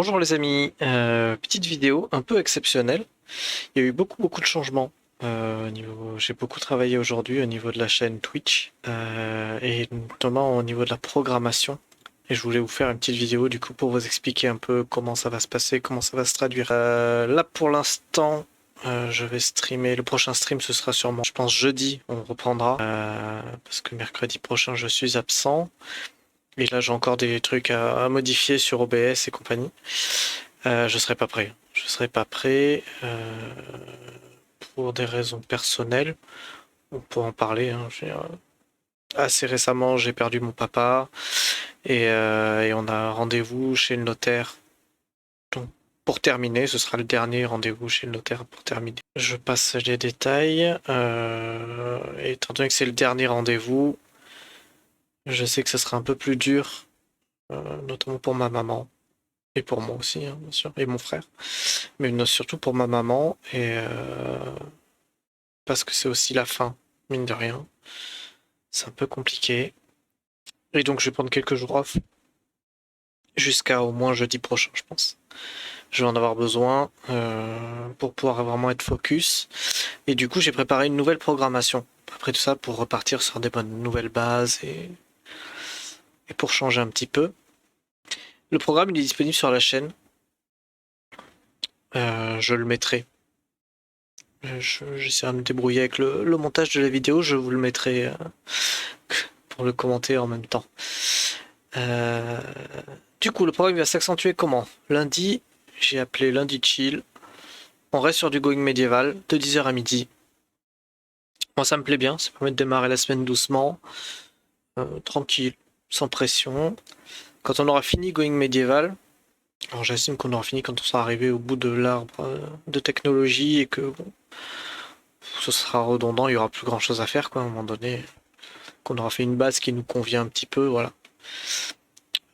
Bonjour les amis, petite vidéo un peu exceptionnelle. Il y a eu beaucoup de changements. J'ai beaucoup travaillé aujourd'hui au niveau de la chaîne Twitch et notamment au niveau de la programmation. Et je voulais vous faire une petite vidéo du coup pour vous expliquer un peu comment ça va se passer, comment ça va se traduire. Là pour l'instant, je vais streamer. Le prochain stream ce sera sûrement, je pense jeudi, on reprendra parce que mercredi prochain je suis absent. Et là j'ai encore des trucs à modifier sur OBS et compagnie. Je serai pas prêt. Je serai pas prêt pour des raisons personnelles. On peut en parler. Hein. Assez récemment, j'ai perdu mon papa et on a rendez-vous chez le notaire. Donc, pour terminer, ce sera le dernier rendez-vous chez le notaire pour terminer. Je passe les détails. Et étant donné que c'est le dernier rendez-vous, je sais que ce sera un peu plus dur, notamment pour ma maman. Et pour moi aussi, hein, bien sûr, et mon frère. Mais surtout pour ma maman, parce que c'est aussi la fin, mine de rien. C'est un peu compliqué. Et donc je vais prendre quelques jours off, jusqu'à au moins jeudi prochain, je pense. Je vais en avoir besoin pour pouvoir vraiment être focus. Et du coup, j'ai préparé une nouvelle programmation. Après tout ça, pour repartir sur des bonnes nouvelles bases et pour changer un petit peu. Le programme, il est disponible sur la chaîne. Je le mettrai. J'essaierai de me débrouiller avec le montage de la vidéo. Je vous le mettrai pour le commenter en même temps. Du coup, le programme va s'accentuer comment? Lundi, j'ai appelé lundi chill. On reste sur du going médiéval de 10h à midi. Moi, ça me plaît bien. Ça permet de démarrer la semaine doucement, tranquille, sans pression. Quand on aura fini going médiéval, alors j'estime qu'on aura fini quand on sera arrivé au bout de l'arbre de technologie et que bon, ce sera redondant, il y aura plus grand chose à faire quoi, à un moment donné, qu'on aura fait une base qui nous convient un petit peu, voilà.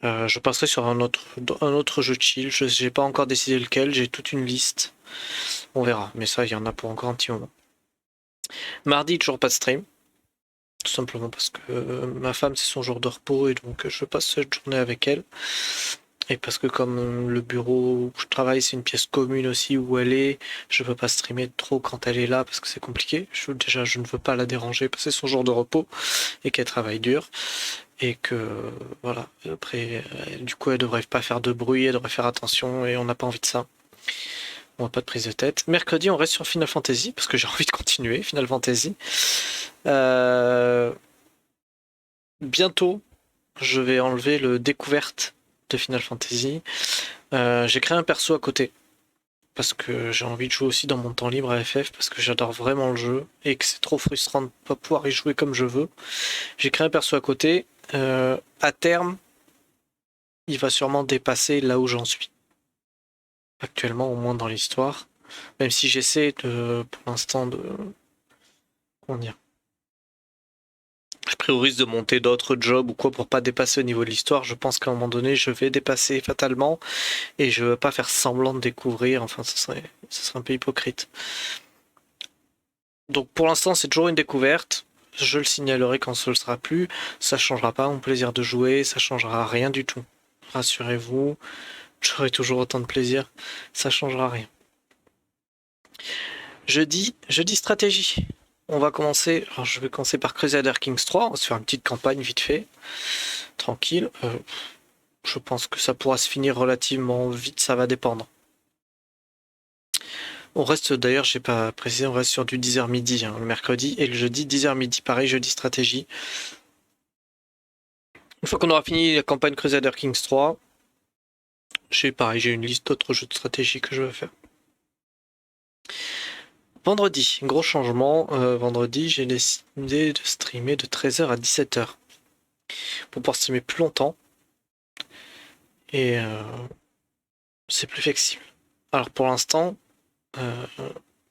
Je passerai sur un autre jeu chill. Je n'ai pas encore décidé lequel, j'ai toute une liste. On verra, mais ça, il y en a pour encore un petit moment. Mardi, toujours pas de stream. Tout simplement parce que ma femme, c'est son jour de repos et donc je passe cette journée avec elle. Et parce que comme le bureau où je travaille, c'est une pièce commune aussi où elle est, je peux pas streamer trop quand elle est là parce que c'est compliqué. Déjà, je ne veux pas la déranger parce que c'est son jour de repos et qu'elle travaille dur. Et que voilà, après, du coup, elle devrait pas faire de bruit, elle devrait faire attention et on n'a pas envie de ça. On n'a pas de prise de tête. Mercredi, on reste sur Final Fantasy parce que j'ai envie de continuer Final Fantasy. Bientôt, je vais enlever le découverte de Final Fantasy. J'ai créé un perso à côté parce que j'ai envie de jouer aussi dans mon temps libre à FF parce que j'adore vraiment le jeu et que c'est trop frustrant de ne pas pouvoir y jouer comme je veux. J'ai créé un perso à côté. À terme, il va sûrement dépasser là où j'en suis. Actuellement, au moins dans l'histoire. Même si j'essaie pour l'instant comment dire, je priorise de monter d'autres jobs ou quoi pour pas dépasser au niveau de l'histoire. Je pense qu'à un moment donné, je vais dépasser fatalement et je veux pas faire semblant de découvrir. Enfin, ce serait un peu hypocrite. Donc pour l'instant, c'est toujours une découverte. Je le signalerai quand ce ne sera plus. Ça changera pas mon plaisir de jouer. Ça changera rien du tout. Rassurez-vous, j'aurai toujours autant de plaisir. Ça changera rien. Jeudi stratégie. On va commencer. Alors je vais commencer par Crusader Kings 3. On va se faire une petite campagne vite fait. Tranquille. Je pense que ça pourra se finir relativement vite. Ça va dépendre. On reste d'ailleurs, j'ai pas précisé, on reste sur du 10h midi hein, le mercredi et le jeudi 10h midi. Pareil, jeudi stratégie. Une fois qu'on aura fini la campagne Crusader Kings 3, j'ai une liste d'autres jeux de stratégie que je veux faire. Vendredi, gros changement. Vendredi, j'ai décidé de streamer de 13h à 17h. Pour pouvoir streamer plus longtemps. Et c'est plus flexible. Alors pour l'instant,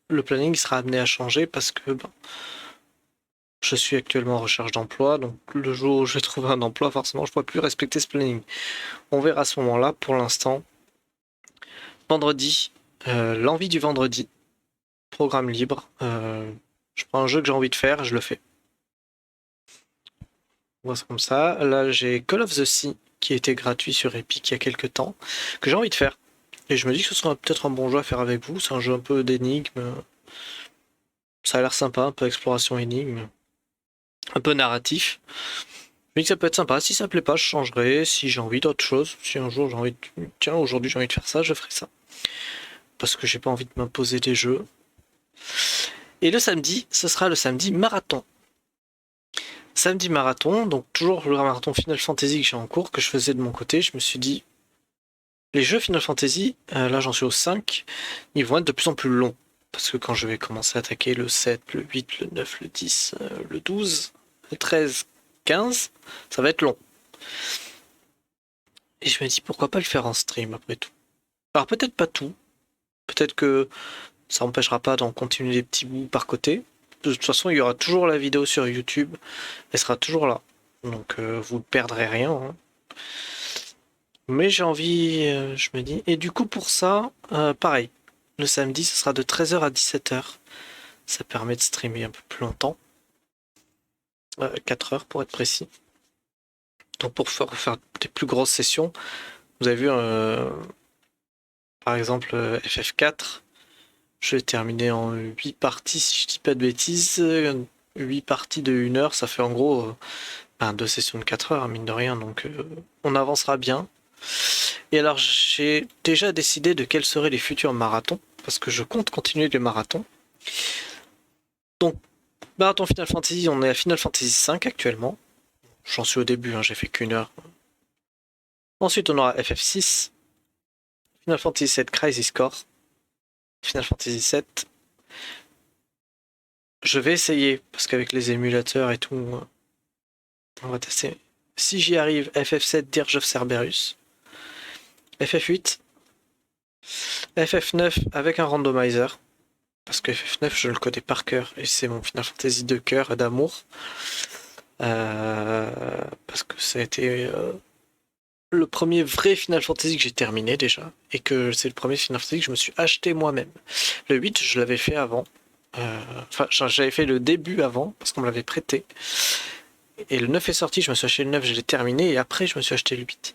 le planning sera amené à changer parce que je suis actuellement en recherche d'emploi. Donc le jour où je vais trouver un emploi, forcément, je ne pourrai plus respecter ce planning. On verra à ce moment-là. Pour l'instant, vendredi, l'envie du vendredi. Programme libre. Je prends un jeu que j'ai envie de faire, je le fais. On voit ça comme ça. Là, j'ai Call of the Sea qui était gratuit sur Epic il y a quelques temps, que j'ai envie de faire. Et je me dis que ce sera peut-être un bon jeu à faire avec vous. C'est un jeu un peu d'énigme. Ça a l'air sympa, un peu exploration énigme. Un peu narratif. Je me dis que ça peut être sympa. Si ça plaît pas, je changerai. Si j'ai envie d'autre chose, si un jour j'ai envie de... Tiens, aujourd'hui j'ai envie de faire ça, je ferai ça. Parce que j'ai pas envie de m'imposer des jeux. Et le samedi, ce sera le samedi marathon. Samedi marathon, donc toujours le marathon Final Fantasy que j'ai en cours, que je faisais de mon côté. Je me suis dit, les jeux Final Fantasy, là j'en suis au 5, ils vont être de plus en plus longs. Parce que quand je vais commencer à attaquer le 7, le 8, le 9, le 10, le 12, le 13, 15, ça va être long. Et je me dis pourquoi pas le faire en stream après tout. Alors peut-être pas tout, peut-être que ça n'empêchera pas d'en continuer des petits bouts par côté. De toute façon, il y aura toujours la vidéo sur YouTube, elle sera toujours là. Donc vous ne perdrez rien, hein. Mais j'ai envie, je me dis. Et du coup pour ça, pareil. Le samedi, ce sera de 13h à 17h. Ça permet de streamer un peu plus longtemps. 4 heures pour être précis. Donc pour faire des plus grosses sessions, vous avez vu par exemple FF4, je l'ai terminé en 8 parties si je dis pas de bêtises. 8 parties de 1 heure, ça fait en gros 2 sessions de 4 heures, mine de rien, donc on avancera bien. Et alors j'ai déjà décidé de quels seraient les futurs marathons, parce que je compte continuer les marathons. Donc, marathon Final Fantasy, on est à Final Fantasy 5 actuellement. J'en suis au début, hein, j'ai fait qu'une heure. Ensuite, on aura FF6, Final Fantasy 7 Crisis Core, Final Fantasy 7. Je vais essayer, parce qu'avec les émulateurs et tout, on va tester. Si j'y arrive, FF7 Dirge of Cerberus, FF8, FF9 avec un randomizer, parce que FF9 je le connais par cœur et c'est mon Final Fantasy de cœur et d'amour. Parce que ça a été le premier vrai Final Fantasy que j'ai terminé déjà, et que c'est le premier Final Fantasy que je me suis acheté moi-même. Le 8, je l'avais fait avant. Enfin, j'avais fait le début avant, parce qu'on me l'avait prêté. Et le 9 est sorti, je me suis acheté le 9, je l'ai terminé, et après je me suis acheté le 8.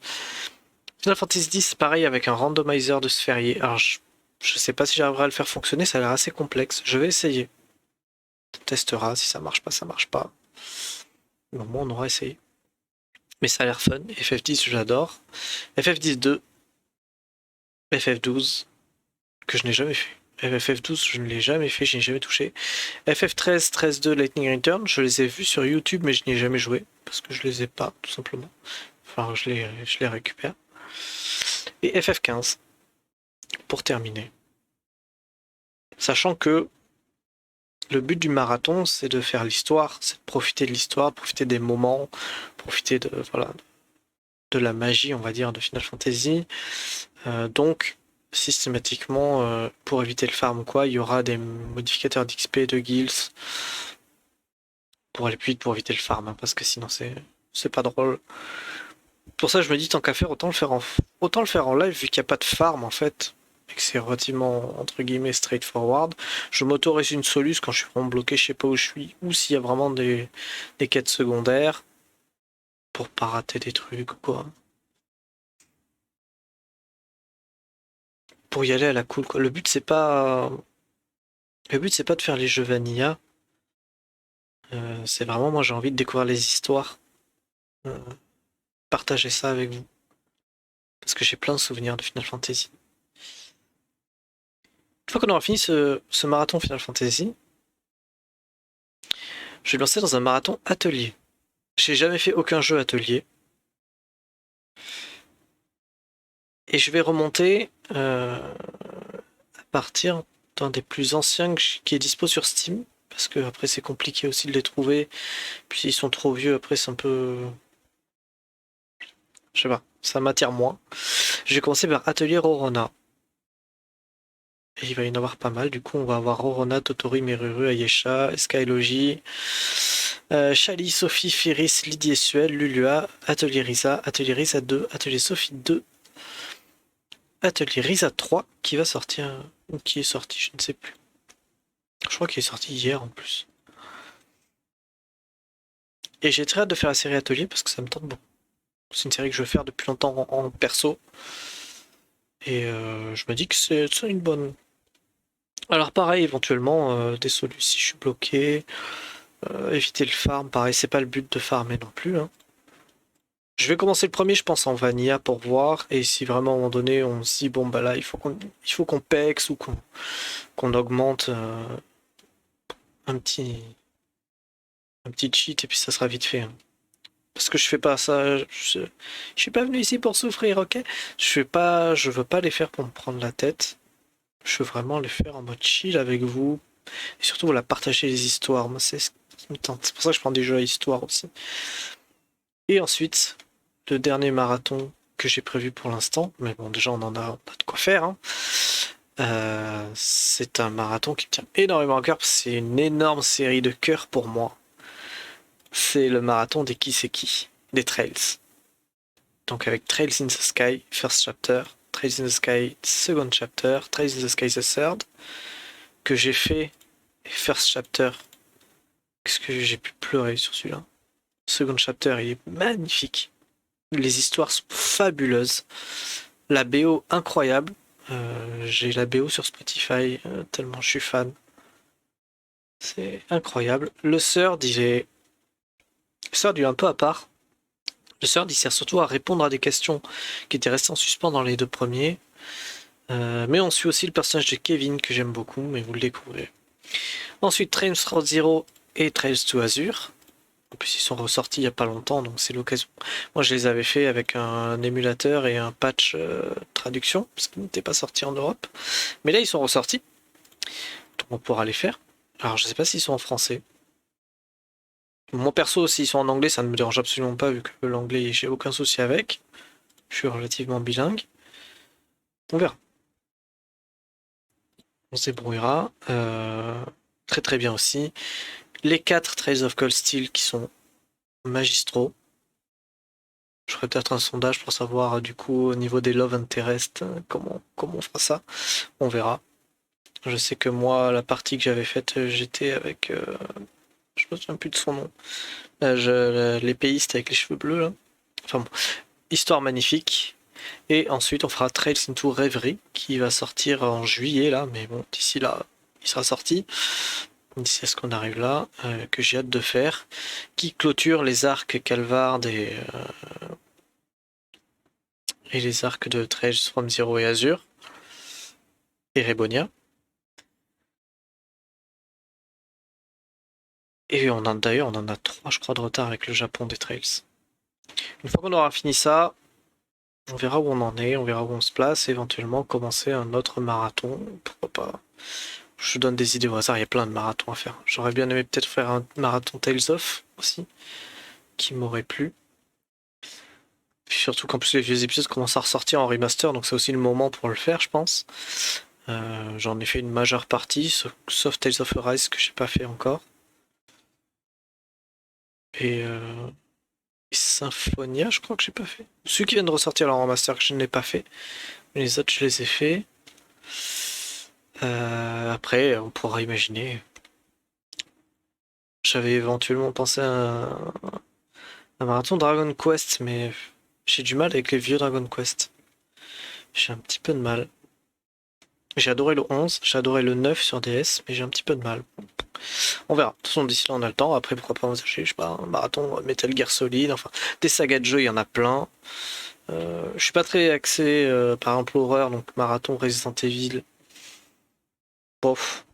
Final Fantasy X, pareil, avec un randomizer de sphérié. Alors, je sais pas si j'arriverai à le faire fonctionner, ça a l'air assez complexe. Je vais essayer. On testera, si ça marche pas, ça marche pas. Mais au moins, on aura essayé. Mais ça a l'air fun. FF10, j'adore. FF10-2, FF12, que je n'ai jamais fait. FF12, je ne l'ai jamais fait, je n'y ai jamais touché. FF13, 13-2, Lightning Return, je les ai vus sur YouTube, mais je n'y ai jamais joué, parce que je les ai pas, tout simplement. Enfin, je les récupère. Et FF15, pour terminer. Sachant que le but du marathon, c'est de faire l'histoire, c'est de profiter de l'histoire, profiter des moments, profiter de, voilà, de la magie, on va dire, de Final Fantasy. Donc, systématiquement, pour éviter le farm ou quoi, il y aura des modificateurs d'XP, de guilds, pour aller plus vite, pour éviter le farm, hein, parce que sinon c'est pas drôle. Pour ça, je me dis, tant qu'à faire, autant le faire en live, vu qu'il n'y a pas de farm, en fait, et que c'est relativement, entre guillemets, straightforward. Je m'autorise une soluce quand je suis vraiment bloqué, je sais pas où je suis, ou s'il y a vraiment des quêtes secondaires, pour pas rater des trucs ou quoi. Pour y aller à la cool, quoi. Le but c'est pas de faire les jeux vanilla. C'est vraiment, moi j'ai envie de découvrir les histoires, euh, partager ça avec vous, parce que j'ai plein de souvenirs de Final Fantasy. Une fois qu'on aura fini ce marathon Final Fantasy, je vais me lancer dans un marathon atelier. J'ai jamais fait aucun jeu atelier. Et je vais remonter à partir d'un des plus anciens qui est dispo sur Steam. Parce que après c'est compliqué aussi de les trouver. Puis s'ils sont trop vieux, après c'est un peu... Je sais pas, ça m'attire moins. Je vais commencer par Atelier Rorona. Et il va y en avoir pas mal. Du coup, on va avoir Rorona, Totori, Meruru, Ayesha, Skylogy, Shali, Sophie, Firis, Lydie Suel, Lulua, Atelier Risa 2, Atelier Sophie 2, Atelier Risa 3 qui va sortir, ou qui est sorti, je ne sais plus. Je crois qu'il est sorti hier en plus. Et j'ai très hâte de faire la série Atelier parce que ça me tente beaucoup. C'est une série que je veux faire depuis longtemps en perso. Et je me dis que c'est une bonne. Alors pareil, éventuellement, des solutions si je suis bloqué, éviter le farm, pareil, c'est pas le but de farmer non plus, hein. Je vais commencer le premier, je pense, en vanilla pour voir, et si vraiment à un moment donné on se dit bon bah là il faut qu'on pex ou qu'on augmente un petit un petit cheat et puis ça sera vite fait, hein. Parce que je fais pas ça, je suis pas venu ici pour souffrir, ok? Je veux pas les faire pour me prendre la tête. Je veux vraiment les faire en mode chill avec vous. Et surtout, voilà, partager les histoires. Moi, c'est ce qui me tente. C'est pour ça que je prends des jeux à histoire aussi. Et ensuite, le dernier marathon que j'ai prévu pour l'instant. Mais bon, déjà, on a de quoi faire, hein. C'est un marathon qui me tient énormément à cœur parce que c'est une énorme série de cœurs pour moi. C'est le marathon des qui c'est qui, des Trails. Donc avec Trails in the Sky, First Chapter, Trails in the Sky, Second Chapter, Trails in the Sky, the Third, que j'ai fait, First Chapter, qu'est-ce que j'ai pu pleurer sur celui-là. Second Chapter, il est magnifique. Les histoires sont fabuleuses. La BO incroyable. J'ai la BO sur Spotify, tellement je suis fan. C'est incroyable. Le Third, il est un peu à part. Le Third, il sert surtout à répondre à des questions qui étaient restées en suspens dans les deux premiers. Mais on suit aussi le personnage de Kevin que j'aime beaucoup, mais vous le découvrez. Ensuite, Trails Road Zero et Trails to Azure. En plus, ils sont ressortis il n'y a pas longtemps, donc c'est l'occasion. Moi, je les avais fait avec un émulateur et un patch traduction, parce qu'ils n'étaient pas sortis en Europe. Mais là, ils sont ressortis, donc on pourra les faire. Alors, je sais pas s'ils sont en français. Moi, perso, s'ils sont en anglais, ça ne me dérange absolument pas, vu que l'anglais, j'ai aucun souci avec. Je suis relativement bilingue. On verra. On se débrouillera. Très très bien aussi. Les 4 Trails of Cold Steel qui sont magistraux. Je ferai peut-être un sondage pour savoir du coup au niveau des Love Interest comment on fera ça. On verra. Je sais que moi, la partie que j'avais faite, j'étais avec. Je me souviens plus de son nom. L'épéiste avec les cheveux bleus là. Enfin bon, histoire magnifique. Et ensuite, on fera Trails into Reverie qui va sortir en juillet là, mais bon, d'ici là, il sera sorti. D'ici à ce qu'on arrive là, que j'ai hâte de faire. Qui clôture les arcs Calvard et les arcs de Trails from Zero et Azure. Et Rebonia. Et d'ailleurs, on en a 3, je crois, de retard avec le Japon des Trails. Une fois qu'on aura fini ça, on verra où on en est, on verra où on se place, et éventuellement commencer un autre marathon. Pourquoi pas? Je donne des idées au hasard, il y a plein de marathons à faire. J'aurais bien aimé peut-être faire un marathon Tales of aussi, qui m'aurait plu. Puis surtout qu'en plus les vieux épisodes commencent à ressortir en remaster, donc c'est aussi le moment pour le faire, je pense. J'en ai fait une majeure partie, sauf Tales of Arise que j'ai pas fait encore. Et Symphonia, je crois que j'ai pas fait. Ceux qui viennent de ressortir leur remaster que je n'ai pas fait. Mais les autres, je les ai fait. Après, on pourra imaginer. J'avais éventuellement pensé à un marathon Dragon Quest, mais j'ai du mal avec les vieux Dragon Quest. J'ai un petit peu de mal. J'ai adoré le 11, j'ai adoré le 9 sur DS, mais j'ai un petit peu de mal. On verra. De toute façon, d'ici là, on a le temps. Après, pourquoi pas envisager, je sais pas, un marathon Metal Gear Solid, enfin, des sagas de jeux, il y en a plein. Je suis pas très axé, par exemple, horreur, donc marathon Resident Evil. Bof,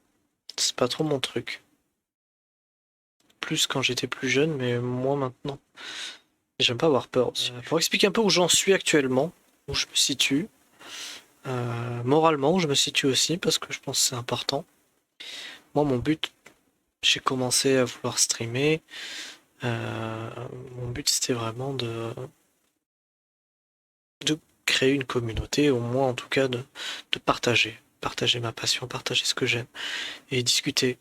c'est pas trop mon truc. Plus quand j'étais plus jeune, mais moins maintenant. J'aime pas avoir peur aussi. Pour expliquer un peu où j'en suis actuellement, où je me situe, moralement, où je me situe aussi, parce que je pense que c'est important. Moi, mon but, j'ai commencé à vouloir streamer. Euh, Mon but, c'était vraiment de créer une communauté, au moins en tout cas de partager. Partager ma passion, partager ce que j'aime et discuter.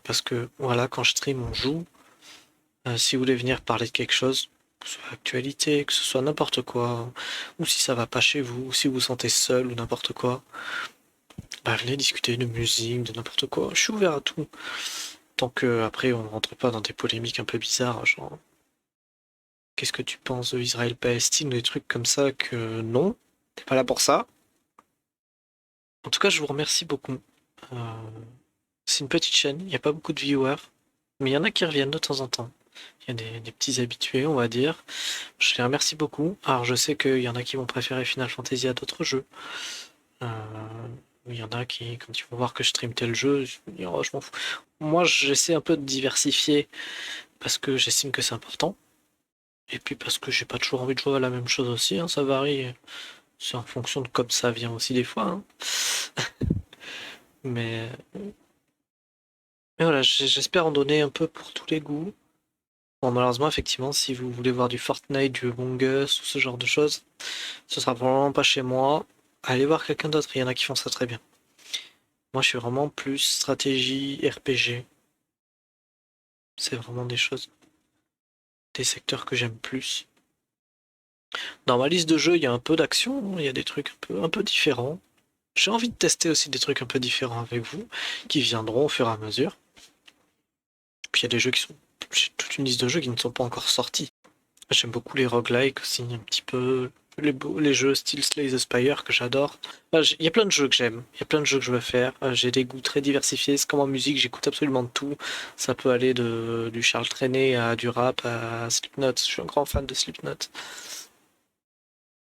Parce que voilà, quand je stream, on joue. Si vous voulez venir parler de quelque chose, que ce soit actualité, que ce soit n'importe quoi, ou si ça va pas chez vous, ou si vous vous sentez seul ou n'importe quoi, bah venez discuter de musique, de n'importe quoi. Je suis ouvert à tout. Tant que après on rentre pas dans des polémiques un peu bizarres, genre qu'est-ce que tu penses de Israël-Palestine ou des trucs comme ça que non, t'es pas là pour ça. tout cas, je vous remercie beaucoup. Euh, c'est une petite chaîne, il n'y a pas beaucoup de viewers, mais il y en a qui reviennent de temps en temps. Il y a des petits habitués, on va dire. Je les remercie beaucoup. Alors, je sais qu'il y en a qui vont préférer Final Fantasy à d'autres jeux. Euh, il y en a qui, quand ils vont voir que je stream tel jeu, ils vont dire, oh, je m'en fous. Moi, j'essaie un peu de diversifier parce que j'estime que c'est important. Et puis parce que j'ai pas toujours envie de jouer à la même chose aussi, hein, ça varie. C'est en fonction de comme ça vient aussi des fois, hein. Mais, mais voilà, j'espère en donner un peu pour tous les goûts. Bon, malheureusement, effectivement, si vous voulez voir du Fortnite, du Among Us ou ce genre de choses, ce sera probablement pas chez moi. Allez voir quelqu'un d'autre, il y en a qui font ça très bien. Moi, je suis vraiment plus stratégie, RPG. C'est vraiment des choses, des secteurs que j'aime plus. Dans ma liste de jeux, il y a un peu d'action, il y a des trucs un peu différents. J'ai envie de tester aussi des trucs un peu différents avec vous, qui viendront au fur et à mesure. Puis il y a des jeux qui sont... J'ai toute une liste de jeux qui ne sont pas encore sortis. J'aime beaucoup les roguelikes aussi, un petit peu. Les jeux style Slay the Spire que j'adore. Il y a plein de jeux que j'aime, il y a plein de jeux que je veux faire. J'ai des goûts très diversifiés. C'est comme en musique, j'écoute absolument de tout. Ça peut aller du Charles Trenet à du rap à Slipknot. Je suis un grand fan de Slipknot.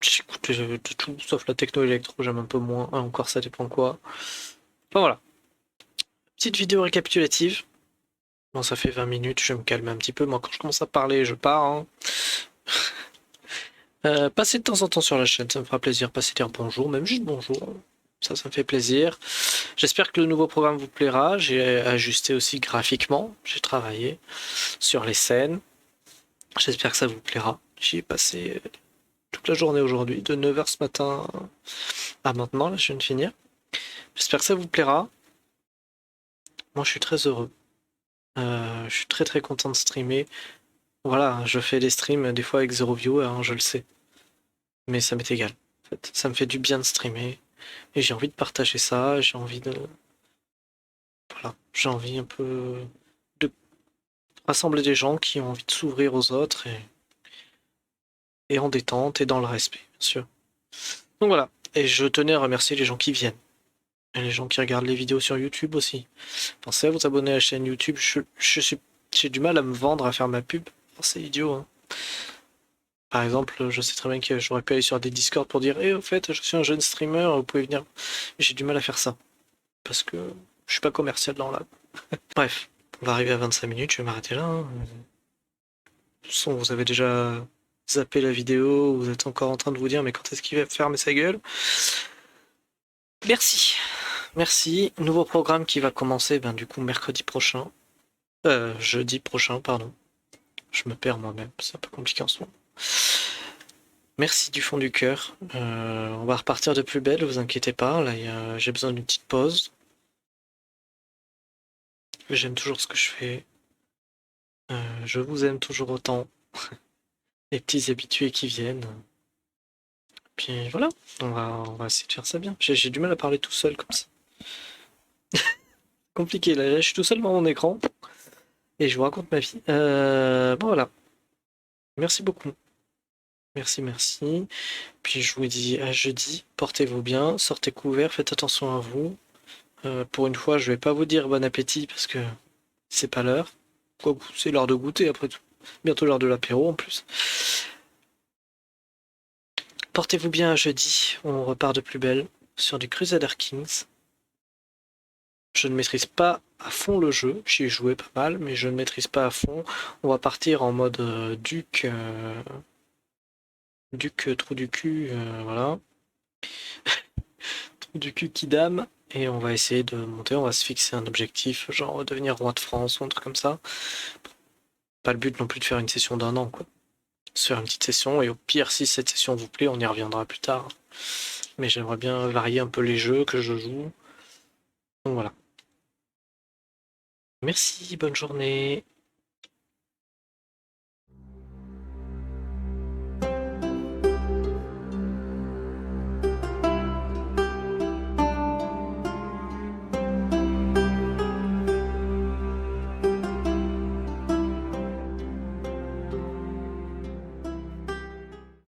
J'écoute de tout, sauf la techno électro, j'aime un peu moins. Encore, ça dépend quoi. Enfin voilà. Petite vidéo récapitulative. Bon, ça fait 20 minutes, je vais me calmer un petit peu. Moi, quand je commence à parler, je pars, hein. Passez de temps en temps sur la chaîne, ça me fera plaisir. Passez dire bonjour, même juste bonjour. Ça me fait plaisir. J'espère que le nouveau programme vous plaira. J'ai ajusté aussi graphiquement. J'ai travaillé sur les scènes. J'espère que ça vous plaira. J'y ai passé toute la journée aujourd'hui, de 9h ce matin à maintenant. Là, je viens de finir. J'espère que ça vous plaira. Moi, je suis très heureux. Je suis très très content de streamer. Voilà, je fais des streams des fois avec zéro viewer, hein, je le sais. Mais ça m'est égal. En fait, ça me fait du bien de streamer. Et j'ai envie de partager ça. J'ai envie de. Voilà. J'ai envie un peu de rassembler des gens qui ont envie de s'ouvrir aux autres et en détente et dans le respect, bien sûr. Donc voilà. Et je tenais à remercier les gens qui viennent. Et les gens qui regardent les vidéos sur YouTube aussi. Pensez à vous abonner à la chaîne YouTube. J'ai du mal à me vendre, à faire ma pub. Oh, c'est idiot, hein. Par exemple, je sais très bien que j'aurais pu aller sur des Discord pour dire, au fait, je suis un jeune streamer, vous pouvez venir. J'ai du mal à faire ça. Parce que je suis pas commercial dans là. Bref, on va arriver à 25 minutes, je vais m'arrêter là, hein. De toute façon, vous avez déjà zappé la vidéo, vous êtes encore en train de vous dire, mais quand est-ce qu'il va fermer sa gueule? Merci. Merci. Nouveau programme qui va commencer, du coup, mercredi prochain. Jeudi prochain, pardon. Je me perds moi-même, c'est un peu compliqué en ce moment. Merci du fond du cœur. On va repartir de plus belle, vous inquiétez pas. Là, j'ai besoin d'une petite pause. J'aime toujours ce que je fais. Je vous aime toujours autant. Les petits habitués qui viennent. Puis voilà, on va essayer de faire ça bien. J'ai du mal à parler tout seul comme ça. Compliqué, là, je suis tout seul devant mon écran et je vous raconte ma vie. Bon voilà, merci beaucoup. Merci, merci. Puis je vous dis à jeudi, portez-vous bien, sortez couverts, faites attention à vous. Pour une fois, je vais pas vous dire bon appétit parce que c'est pas l'heure. Quoi, c'est l'heure de goûter après tout. Bientôt l'heure de l'apéro en plus. Portez-vous bien à jeudi, on repart de plus belle sur du Crusader Kings. Je ne maîtrise pas à fond le jeu, j'y ai joué pas mal, mais je ne maîtrise pas à fond. On va partir en mode Duc trou du cul, voilà. Trou du cul Kidam. Et on va essayer de monter, on va se fixer un objectif, genre devenir roi de France ou un truc comme ça. Pas le but non plus de faire une session d'un an, quoi. Se faire une petite session, et au pire, si cette session vous plaît, on y reviendra plus tard. Mais j'aimerais bien varier un peu les jeux que je joue. Donc voilà. Merci, bonne journée.